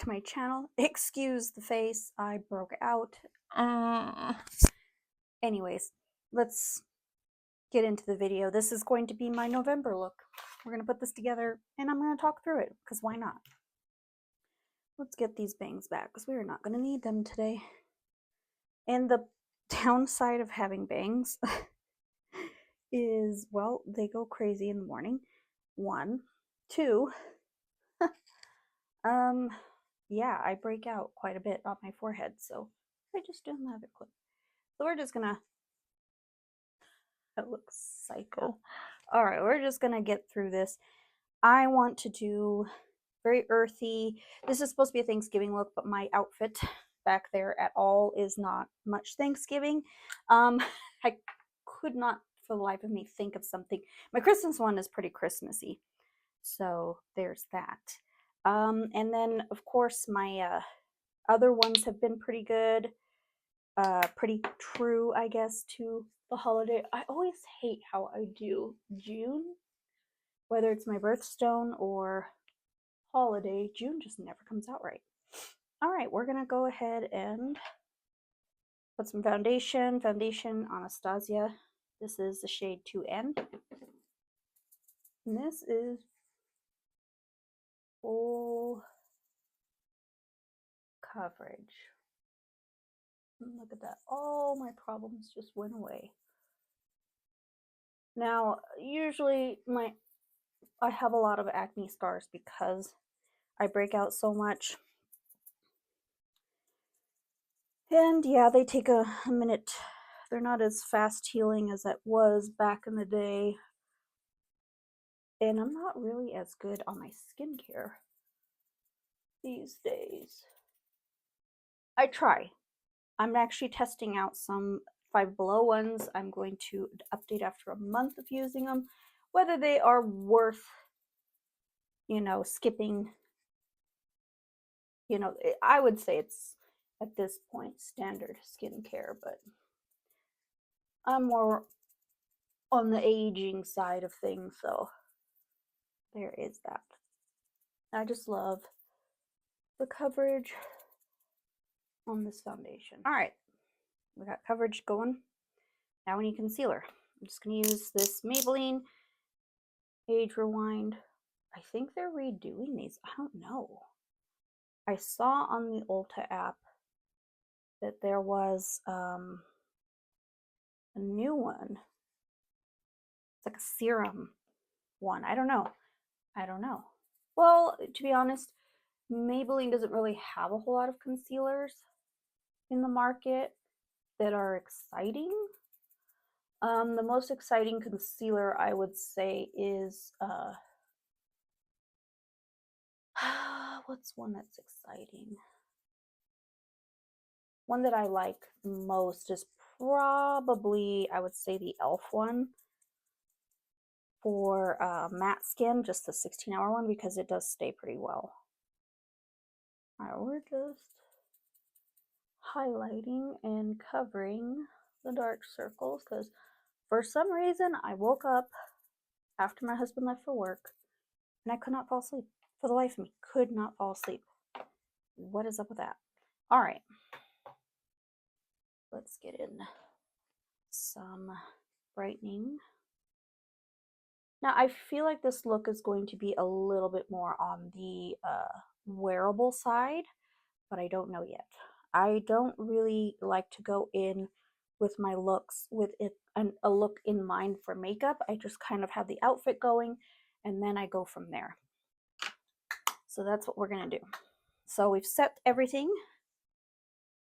to my channel. Excuse the face, I broke out. Anyways, let's get into the video. This is going to be my November look. We're going to put this together and I'm going to talk through it because why not? Let's get these bangs back because we are not going to need them today. And the downside of having bangs is, well, they go crazy in the morning. 1, 2, yeah, I break out quite a bit on my forehead, so I just don't have it clipped. So we're just gonna, that looks psycho. All right, we're just gonna get through this. I want to do very earthy. This is supposed to be a Thanksgiving look, but my outfit back there at all is not much Thanksgiving. I could not for the life of me think of something. My Christmas one is pretty Christmassy, so there's that. And then of course my other ones have been pretty good, pretty true, I guess, to the holiday. I always hate how I do June, whether it's my birthstone or holiday. June just never comes out right. All right, we're gonna go ahead and put some foundation. Foundation Anastasia. This is the shade 2N. And this is full coverage. Look at that. All my problems just went away. Now, usually I have a lot of acne scars because I break out so much. And yeah, they take a minute. They're not as fast healing as it was back in the day. And I'm not really as good on my skincare these days. I try. I'm actually testing out some Five Below ones. I'm going to update after a month of using them, whether they are worth, you know, skipping. You know, I would say it's at this point standard skincare, but I'm more on the aging side of things, so there is that. I just love the coverage on this foundation. All right, we got coverage going. Now we need concealer. I'm just going to use this Maybelline Age Rewind. I think they're redoing these. I don't know. I saw on the Ulta app that there was a new one. It's like a serum one. I don't know. Well, to be honest, Maybelline doesn't really have a whole lot of concealers in the market that are exciting. The most exciting concealer I would say is what's one that's exciting? One that I like most is probably, I would say, the e.l.f. one for matte skin, just the 16-hour one, because it does stay pretty well. All right, we're just highlighting and covering the dark circles because for some reason I woke up after my husband left for work and I could not fall asleep. For the life of me, could not fall asleep. What is up with that? All right, let's get in some brightening. Now I feel like this look is going to be a little bit more on the wearable side, but I don't know yet. I don't really like to go in with my looks with a look in mind for makeup. I just kind of have the outfit going and then I go from there. So that's what we're going to do. So we've set everything.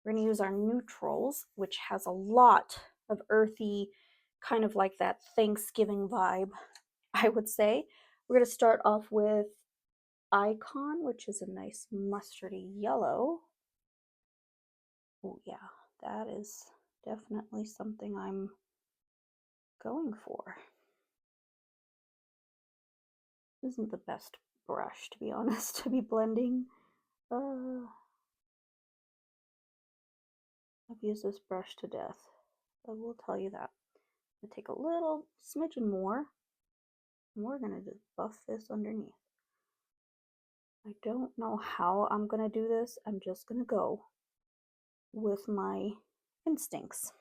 We're going to use our neutrals, which has a lot of earthy, kind of like that Thanksgiving vibe, I would say. We're going to start off with Icon, which is a nice mustardy yellow. Oh yeah, that is definitely something I'm going for. This isn't the best brush, to be honest, to be blending. I've used this brush to death. I will tell you that. I'm gonna take a little smidgen more, and we're gonna just buff this underneath. I don't know how I'm gonna do this. I'm just gonna go with my instincts.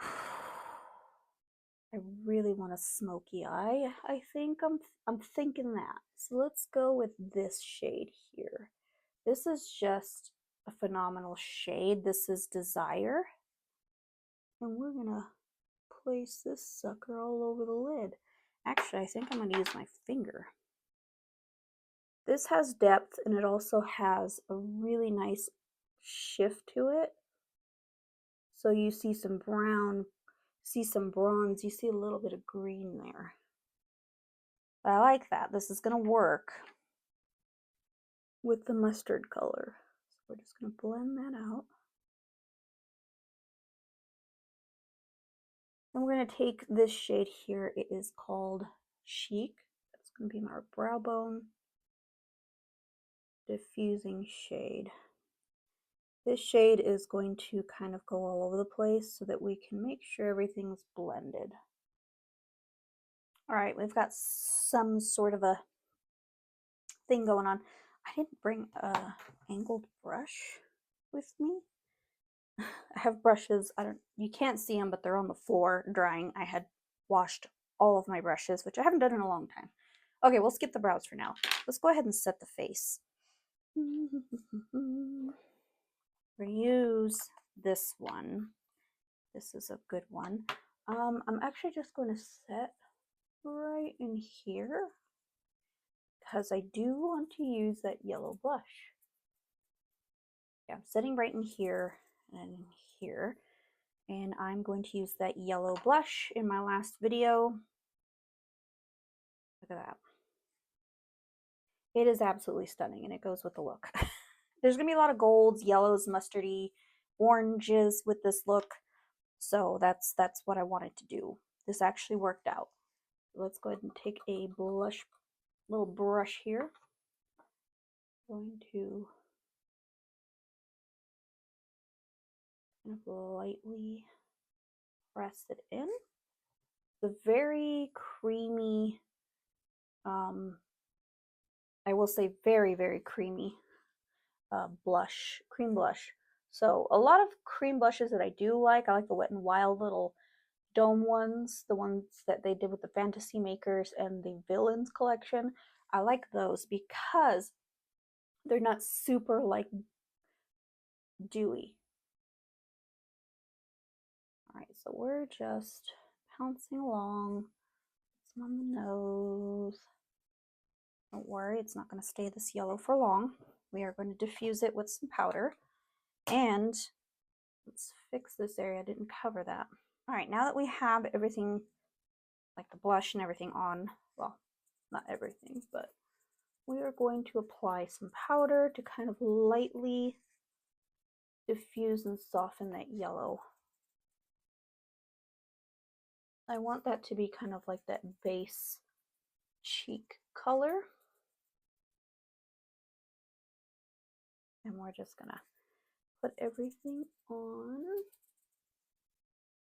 I really want a smoky eye. I think I'm thinking that. So let's go with this shade here. This is just a phenomenal shade. This is Desire. And we're gonna place this sucker all over the lid. Actually, I think I'm gonna use my finger. This has depth and it also has a really nice shift to it. So you see some brown, see some bronze, you see a little bit of green there. But I like that. This is gonna work with the mustard color. So we're just gonna blend that out. And we're gonna take this shade here. It is called Chic. That's gonna be my brow bone diffusing shade. This shade is going to kind of go all over the place so that we can make sure everything's blended. All right, we've got some sort of a thing going on. I didn't bring a angled brush with me. I have brushes, you can't see them, but they're on the floor drying. I had washed all of my brushes, which I haven't done in a long time. Okay, we'll skip the brows for now. Let's go ahead and set the face. Reuse this one. This is a good one. I'm actually just going to set right in here because I do want to use that yellow blush. Yeah, I'm setting right in here and in here. And I'm going to use that yellow blush in my last video. Look at that. It is absolutely stunning and it goes with the look. There's going to be a lot of golds, yellows, mustardy, oranges with this look. So that's what I wanted to do. This actually worked out. Let's go ahead and take a blush, little brush here. Going to kind of lightly press it in. The very creamy, I will say very, very creamy blush, cream blush. So a lot of cream blushes that I do like. I like the Wet n Wild little dome ones, the ones that they did with the Fantasy Makers and the Villains collection. I like those because they're not super like dewy. All right, so we're just pouncing along. Some on the nose. Don't worry, it's not going to stay this yellow for long. We are going to diffuse it with some powder. And let's fix this area. I didn't cover that. All right, now that we have everything, like the blush and everything on, well, not everything, but we are going to apply some powder to kind of lightly diffuse and soften that yellow. I want that to be kind of like that base cheek color. And we're just gonna put everything on,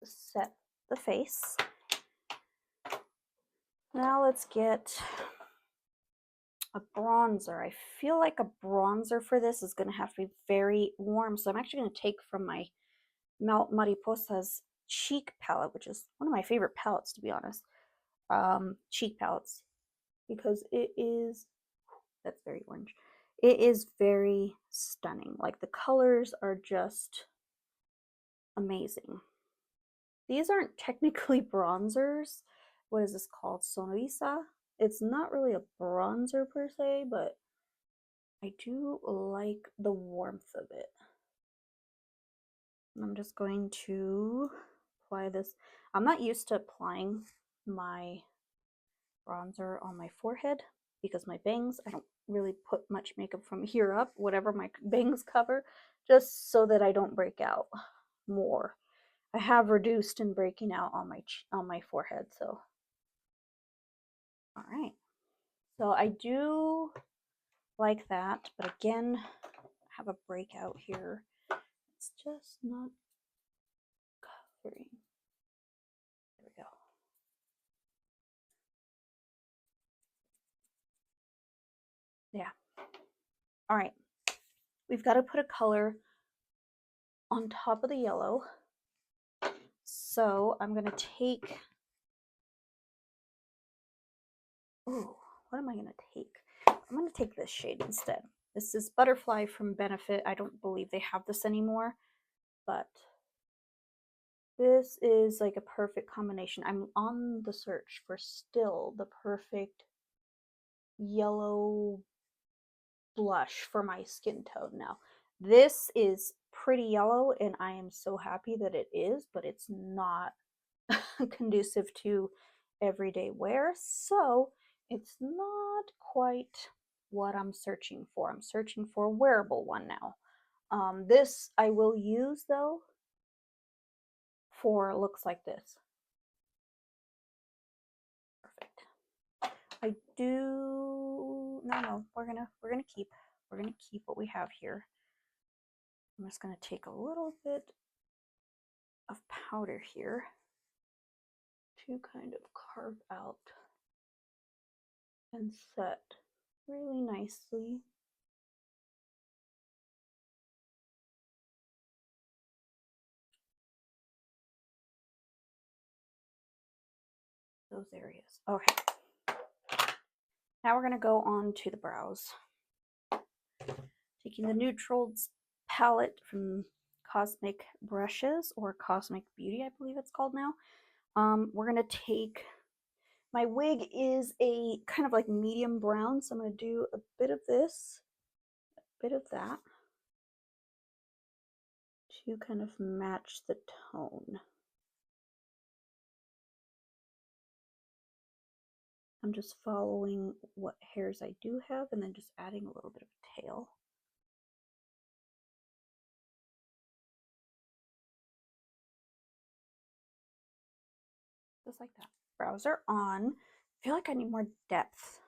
set the face. Now let's get a bronzer. I feel like a bronzer for this is going to have to be very warm, so I'm actually going to take from my Melt Mariposa's Cheek palette, which is one of my favorite palettes, to be honest. Cheek palettes, because it is, that's very orange. It is very stunning. Like the colors are just amazing. These aren't technically bronzers. What is this called? Sonrisa. It's not really a bronzer per se, but I do like the warmth of it. I'm just going to apply this. I'm not used to applying my bronzer on my forehead because my bangs, I don't really put much makeup from here up, whatever my bangs cover, just so that I don't break out more. I have reduced in breaking out on my forehead, so all right. So I do like that, but again, I have a breakout here. It's just not covering. There we go. All right, we've got to put a color on top of the yellow. So I'm going to take, oh, what am I going to take? I'm going to take this shade instead. This is Butterfly from Benefit. I don't believe they have this anymore, but this is like a perfect combination. I'm on the search for still the perfect yellow blush for my skin tone now. This is pretty yellow and I am so happy that it is, but it's not conducive to everyday wear, so it's not quite what I'm searching for. I'm searching for a wearable one now. This I will use though for looks like this. Perfect. I do no, we're gonna keep what we have here. I'm just gonna take a little bit of powder here to kind of carve out and set really nicely. Those areas. Okay. Now we're going to go on to the brows. Taking the Neutrals palette from Cosmic Brushes, or Cosmic Beauty, I believe it's called now. We're going to take, my wig is a kind of like medium brown, so I'm going to do a bit of this, a bit of that, to kind of match the tone. I'm just following what hairs I do have and then just adding a little bit of a tail. Just like that. Brows are on. I feel like I need more depth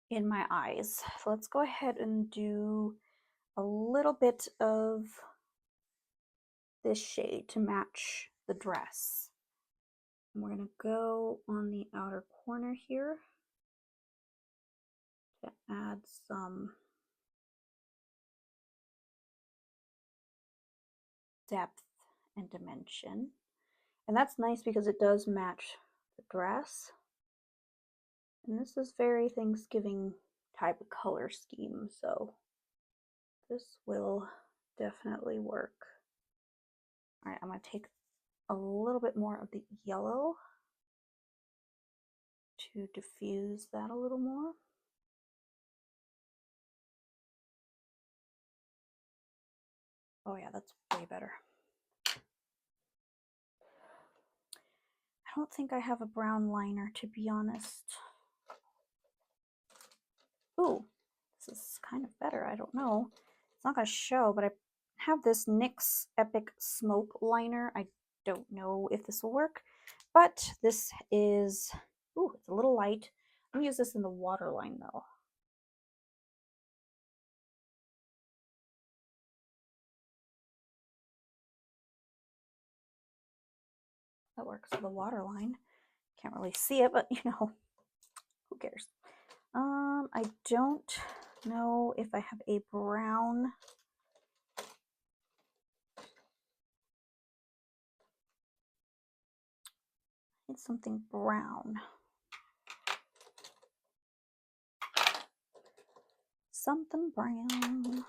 in my eyes. So let's go ahead and do a little bit of this shade to match the dress. And we're going to go on the outer corner here to add some depth and dimension. And that's nice because it does match the dress. And this is very Thanksgiving type of color scheme, so this will definitely work. All right, I'm going to take a little bit more of the yellow to diffuse that a little more. Oh yeah, that's way better. I don't think I have a brown liner, to be honest. Ooh, this is kind of better. I don't know. It's not going to show, but I have this NYX Epic Smoke liner. I don't know if this will work, but this is, ooh, it's a little light. I'm going to use this in the waterline though. That works for the waterline. Can't really see it, but you know, who cares? I don't know if I have a brown. It's something brown. Something brown.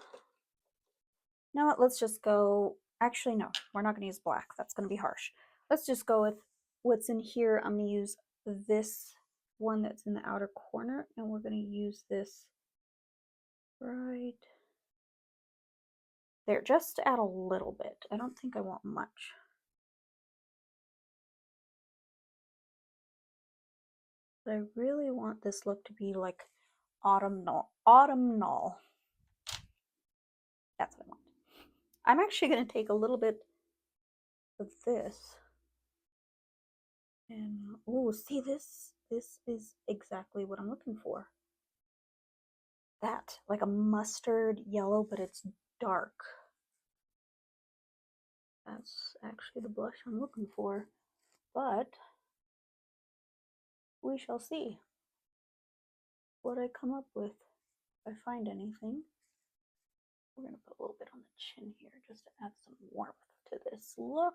No, let's just go. Actually, no, we're not going to use black. That's going to be harsh. Let's just go with what's in here. I'm going to use this one that's in the outer corner, and we're going to use this right there, just to add a little bit. I don't think I want much. But I really want this look to be like autumnal. Autumnal. That's what I want. I'm actually going to take a little bit of this. And, oh, see this? This is exactly what I'm looking for. That, like a mustard yellow, but it's dark. That's actually the blush I'm looking for. But we shall see what I come up with. if I find anything. We're going to put a little bit on the chin here just to add some warmth to this look.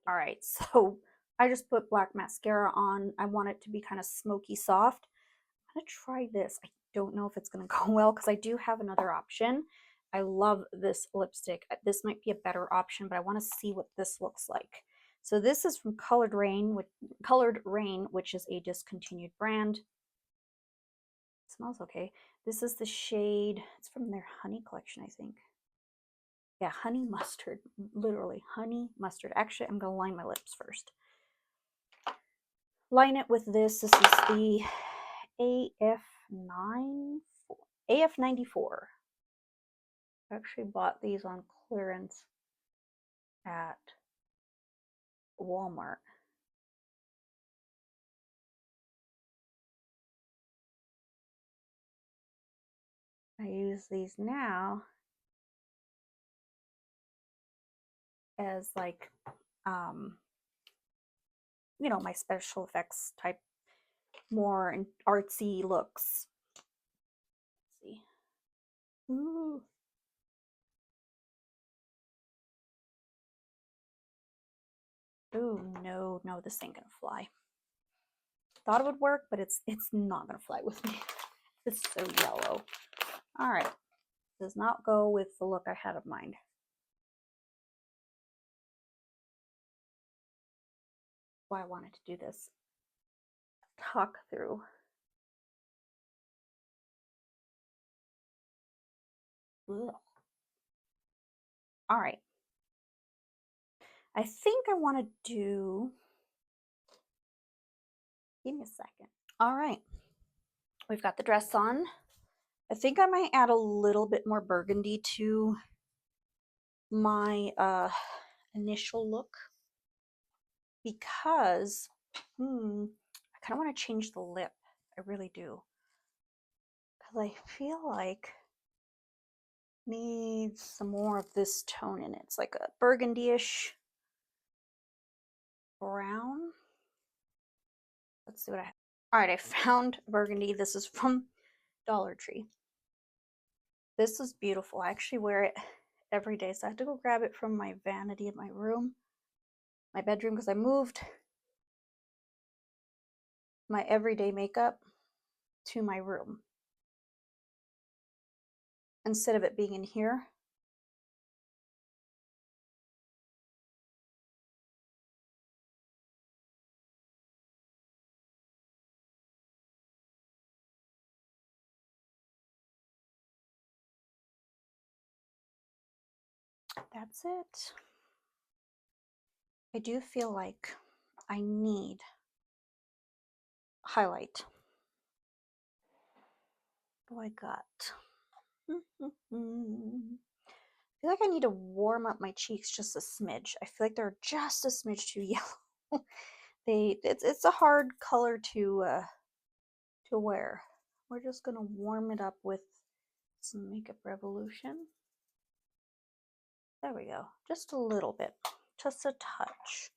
All right, so I just put black mascara on. I want it to be kind of smoky soft. I'm going to try this. I don't know if it's going to go well because I do have another option. I love this lipstick. This might be a better option, but I want to see what this looks like. So this is from Colored Rain, which is a discontinued brand. It smells okay. This is the shade, it's from their Honey collection, I think. Yeah, Honey Mustard, literally Honey Mustard. Actually, I'm going to line my lips first. Line it with this. This is the AF94. I actually bought these on clearance at Walmart. I use these now as like, you know, my special effects type, more artsy looks. Let's see. Ooh. Ooh, no, this ain't gonna fly. Thought it would work, but it's not gonna fly with me. It's so yellow. All right, does not go with the look I had in mind. Why I wanted to do this talk through. Ugh. All right, I think I want to do, give me a second. All right, we've got the dress on. I think I might add a little bit more burgundy to my initial look because I kind of want to change the lip. I really do. Because I feel like it needs some more of this tone in it. It's like a burgundy-ish brown. Let's see what I have. All right, I found burgundy. This is from Dollar Tree. This is beautiful. I actually wear it every day. So I have to go grab it from my vanity in my room, my bedroom, because I moved my everyday makeup to my room instead of it being in here. That's it. I do feel like I need highlight. What do I got? I feel like I need to warm up my cheeks just a smidge. I feel like they're just a smidge too yellow. It's a hard color to wear. We're just gonna warm it up with some Makeup Revolution. There we go. Just a little bit, just a touch.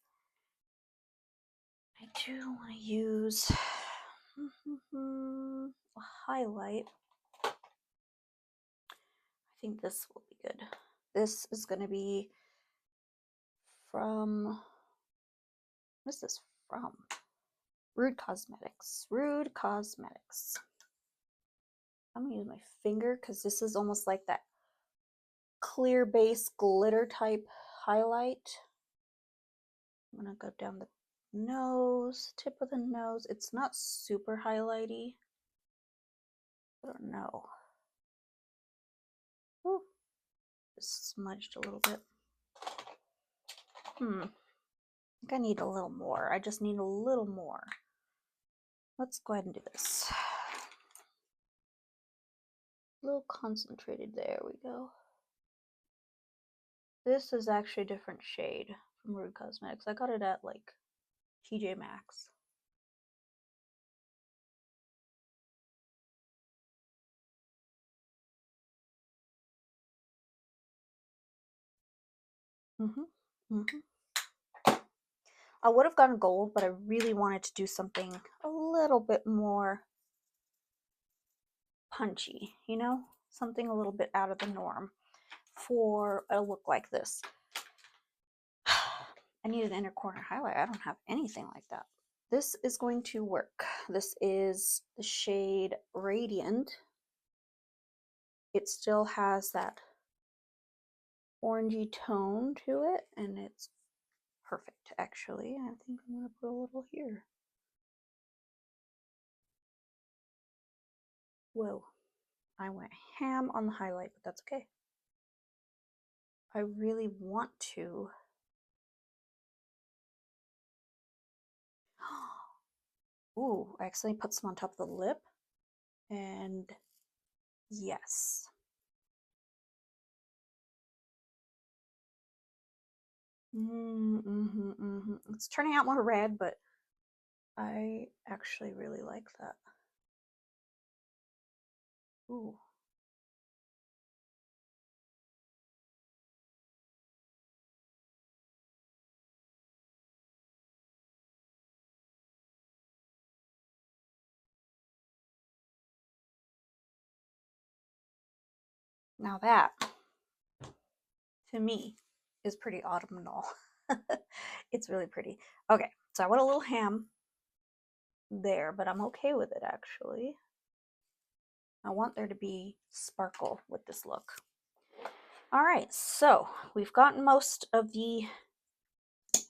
I do want to use a highlight. I think this will be good. This is going to be from, what is this from? Rude Cosmetics. Rude Cosmetics. I'm going to use my finger because this is almost like that clear base glitter type highlight. I'm going to go down the nose, tip of the nose. It's not super highlighty. I don't know. Ooh, just smudged a little bit. I think I need a little more. I just need a little more. Let's go ahead and do this. A little concentrated. There we go. This is actually a different shade from Rude Cosmetics. I got it at like TJ Maxx. I would have gone gold, but I really wanted to do something a little bit more punchy, you know, something a little bit out of the norm for a look like this. I need an inner corner highlight. I don't have anything like that. This is going to work. This is the shade Radiant. It still has that orangey tone to it, and it's perfect, actually. I think I'm going to put a little here. Whoa, I went ham on the highlight, but that's okay. I really want to. Ooh, I accidentally put some on top of the lip, and yes. It's turning out more red, but I actually really like that. Ooh. Now that, to me, is pretty autumnal. It's really pretty. Okay, so I want a little ham there, but I'm okay with it, actually. I want there to be sparkle with this look. All right, so we've gotten most of the, I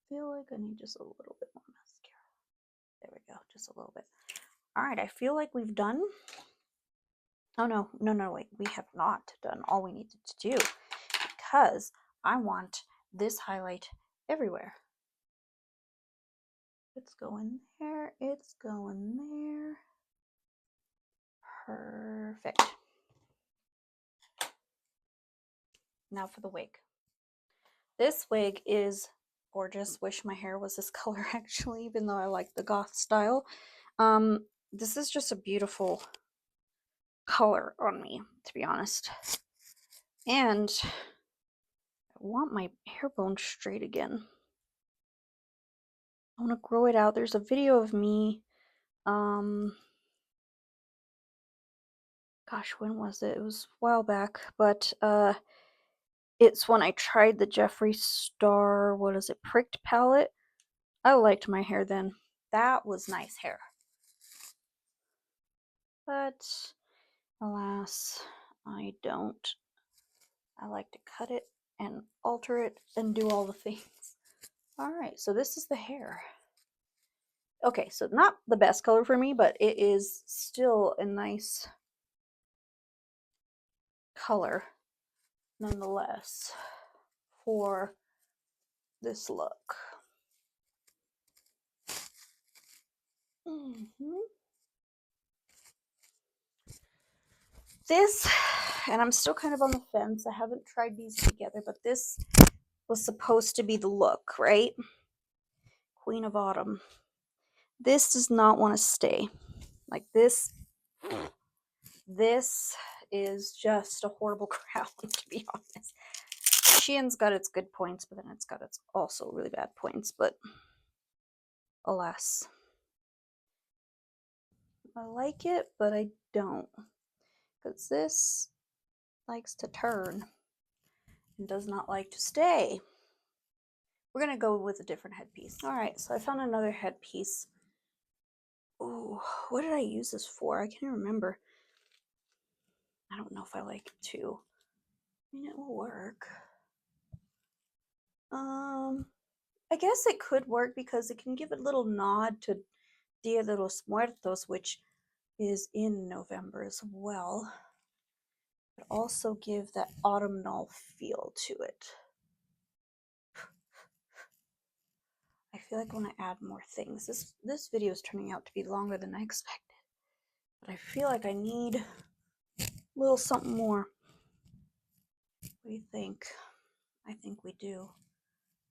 feel like I need just a little bit more mascara. There we go, just a little bit. All right, I feel like we've done, oh no, wait, we have not done all we needed to do, because I want this highlight everywhere. It's going there, it's going there. Perfect. Now for the wig. This wig is gorgeous. Wish my hair was this color, actually, even though I like the goth style. This is just a beautiful color on me, to be honest. And I want my hair bone straight again. I want to grow it out. There's a video of me, gosh, when was it? It was a while back, but it's when I tried the Jeffree Star, what is it, Pricked palette. I liked my hair then. That was nice hair. But alas, I don't. I like to cut it and alter it and do all the things. All right, so this is the hair. Okay, so not the best color for me, but it is still a nice color nonetheless for this look. This, and I'm still kind of on the fence, I haven't tried these together, but this was supposed to be the look, right? Queen of Autumn. This does not want to stay. Like this is just a horrible crown, to be honest. Shein's got its good points, but then it's got its also really bad points, but alas. I like it, but I don't. Because this likes to turn and does not like to stay. We're going to go with a different headpiece. Alright, so I found another headpiece. Oh, what did I use this for? I can't remember. I don't know if I like it too. I mean, it will work. I guess it could work because it can give a little nod to Dia de los Muertos, which is in November as well. But also give that autumnal feel to it. I feel like I want to add more things. This video is turning out to be longer than I expected. But I feel like I need a little something more. What do you think? I think we do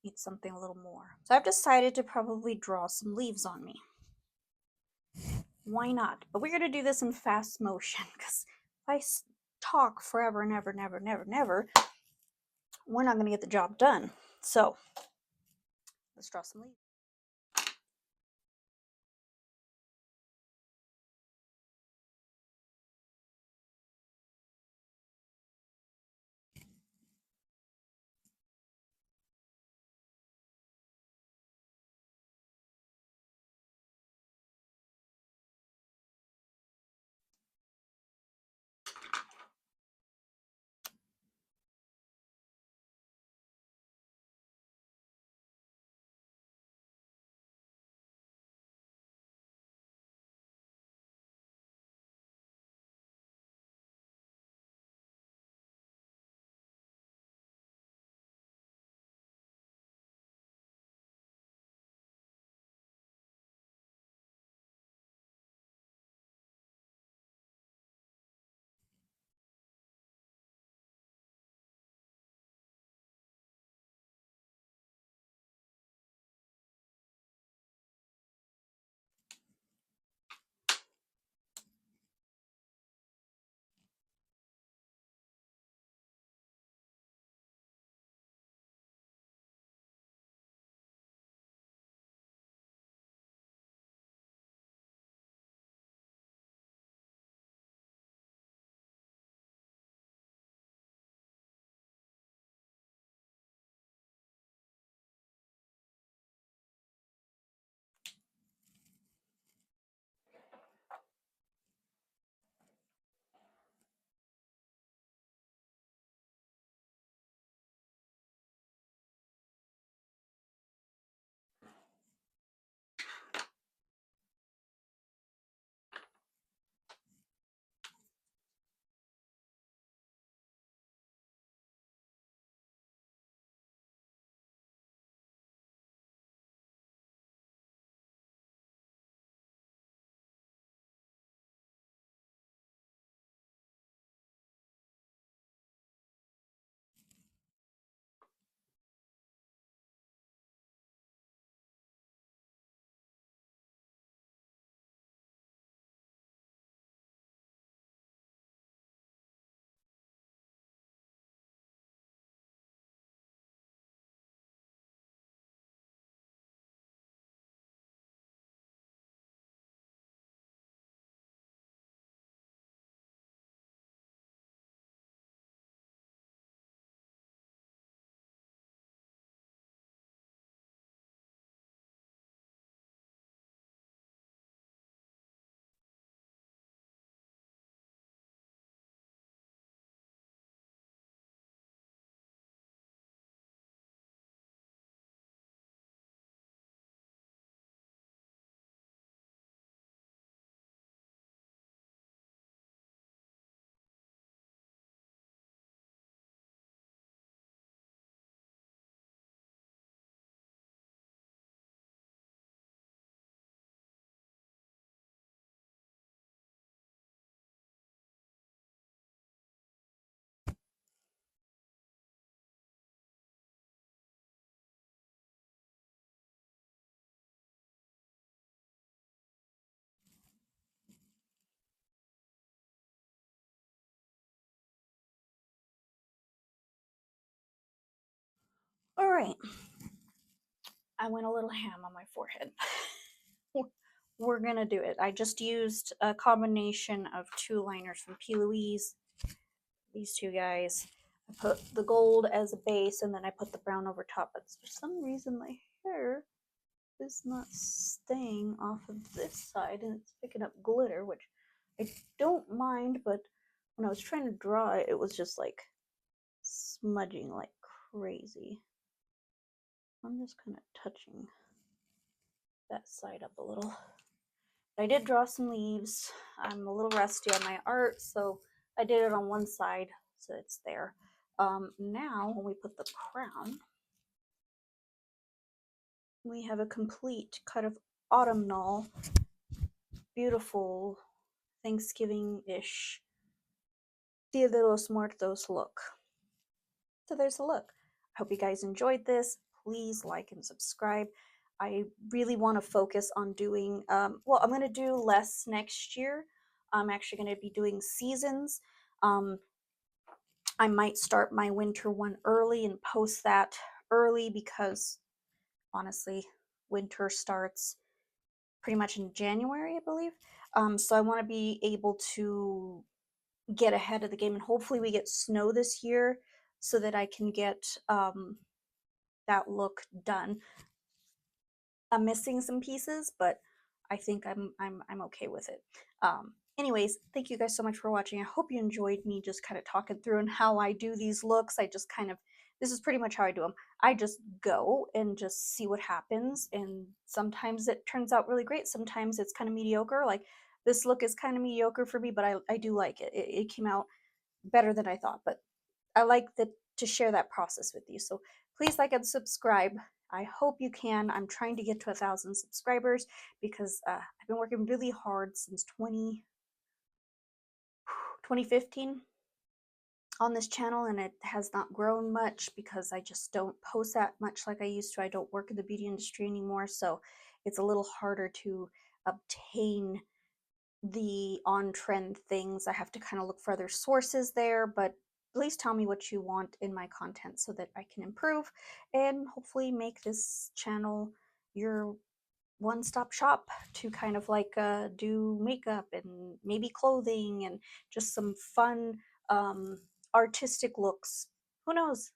need something a little more. So I've decided to probably draw some leaves on me. Why not? But we're going to do this in fast motion, because if I talk forever and ever, never, we're not going to get the job done. So let's draw some leaves. right. I went a little ham on my forehead. We're gonna do it. I just used a combination of two liners from P. Louise. These two guys. I put the gold as a base and then I put the brown over top. But for some reason my hair is not staying off of this side and it's picking up glitter, which I don't mind, but when I was trying to draw it, it was just like smudging like crazy. I'm just kind of touching that side up a little. I did draw some leaves. I'm a little rusty on my art, so I did it on one side, so it's there. Now, when we put the crown, we have a complete cut of autumnal, beautiful Thanksgiving-ish Dia de los Muertos look. So there's a look. I hope you guys enjoyed this. Please like and subscribe. I really want to focus on doing, well, I'm going to do less next year. I'm actually going to be doing seasons. I might start my winter one early and post that early because honestly, winter starts pretty much in January, I believe. So I want to be able to get ahead of the game and hopefully we get snow this year so that I can get that look done. I'm missing some pieces, but I think I'm okay with it. Anyways, thank you guys so much for watching. I hope you enjoyed me just kind of talking through and how I do these looks. I just kind of, this is pretty much how I do them. I just go and just see what happens, and sometimes it turns out really great. Sometimes it's kind of mediocre. Like this look is kind of mediocre for me, but I do like it. It came out better than I thought, but I like to share that process with you. So please like and subscribe. I hope you can. I'm trying to get to 1,000 subscribers because I've been working really hard since 2015 on this channel, and it has not grown much because I just don't post that much like I used to. I don't work in the beauty industry anymore, so it's a little harder to obtain the on-trend things. I have to kind of look for other sources there, but please tell me what you want in my content so that I can improve and hopefully make this channel your one-stop shop to kind of like do makeup and maybe clothing and just some fun artistic looks. Who knows?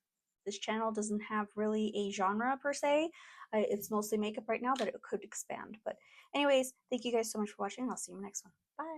This channel doesn't have really a genre per se. It's mostly makeup right now, but it could expand. But anyways, thank you guys so much for watching. I'll see you in the next one. Bye.